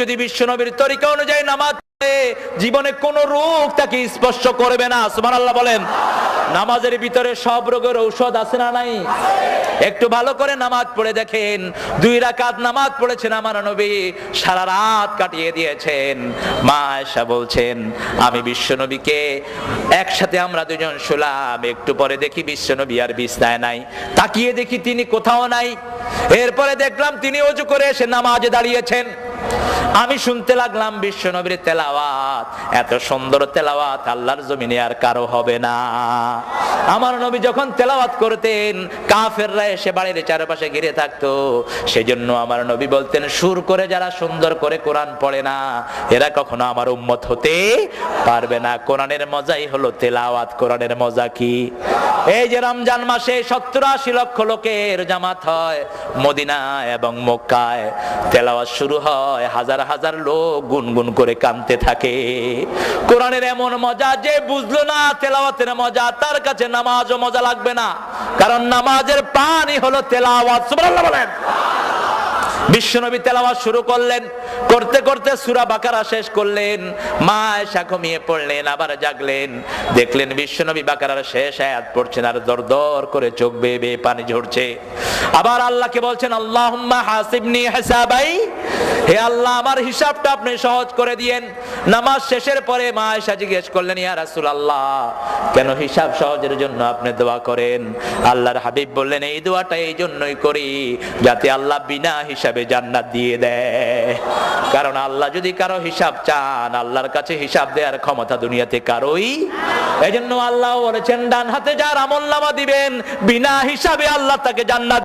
যদি বিশ্বনবীর তরিকা অনুযায়ী নামাজ পড়ে জীবনে কোনো রোগ তাকে স্পর্শ করবে না। সুবহানাল্লাহ বলেন। নামাজের ভিতরে সব রোগের ঔষধ আছে না নাই? একটু ভালো করে নামাজ পড়ে দেখেন, 2 রাকাত নামাজ পড়েছেন আমার নবী, সারা রাত কাটিয়ে দিয়েছেন। মা আয়েশা বলছেন আমি বিশ্বনবীকে একসাথে আমরা দুজন শুলাম, একটু পরে দেখি বিশ্বনবী আর বিছানায় নাই, তাকিয়ে দেখি তিনি কোথাও নাই। এরপরে দেখলাম তিনি ওযু করে এসে নামাজে দাঁড়িয়েছেন। আমি শুনতে লাগলাম বিশ্বনবীর তেলাওয়াত, এত সুন্দর তেলাওয়াত আল্লাহর জমিনে আর কারো হবে না। আমার নবী যখন তেলাওয়াত করতেন কাফেররা এসে বাড়ির চারপাশে ঘিরে থাকতো, সেজন্য আমার নবী বলতেন সুর করে যারা সুন্দর করে কোরআন পড়ে না এরা কখনো আমার উম্মত হতে পারবে না। কোরআনের মজাই হলো তেলাওয়াত। কোরআনের মজা কি? এই যে রমজান মাসে 70-80 লক্ষ লোকের জামাত হয় মদিনা এবং মক্কায়, তেলাওয়াত শুরু হয়, হাজার হাজার লোক গুনগুন করে কাঁদতে থাকে। কোরআনের এমন মজা যে বুঝলো না তেলাওয়াতের মজা, তার কাছে নামাজও মজা লাগবে না, কারণ নামাজের পানি হলো তেলাওয়াত। সুবহানাল্লাহ বলেন। বিশ্বনবী তেলাওয়াত শুরু করলেন, করতে করতে সূরা বাকারা শেষ করলেন। মা আয়েশা ঘুমিয়ে পড়লেন, আবার জাগলেন, দেখলেন বিশ্বনবী বাকারার শেষ আয়াত পড়ছেন আর দরদর করে চোখ বেয়ে বেয়ে পানি ঝরছে। আবার আল্লাহকে বলছেন আল্লাহুম্মা হাসিবনি হিসাবাই, হে আল্লাহ আমার হিসাবটা আপনি সহজ করে দিয়েন। নামাজ শেষের পরে মা আয়েশা জিজ্ঞেস করলেন ইয়া রাসূলুল্লাহ কেন হিসাব সহজের জন্য আপনি দোয়া করেন? আল্লাহর হাবিব বললেন এই দোয়াটা এই জন্যই করি যাতে আল্লাহ বিনা হিসাবে জান্নাত দিয়ে দেয়। কারণ আল্লাহ যদি কারো হিসাব চান, আল্লাহর কাছে হিসাব দেওয়ার ক্ষমতা দুনিয়াতে কারোই। এজন্য আল্লাহ বলেছেন ডান হাতে যার আমলনামা দিবেন বিনা হিসাবে আল্লাহ তাকে জান্নাত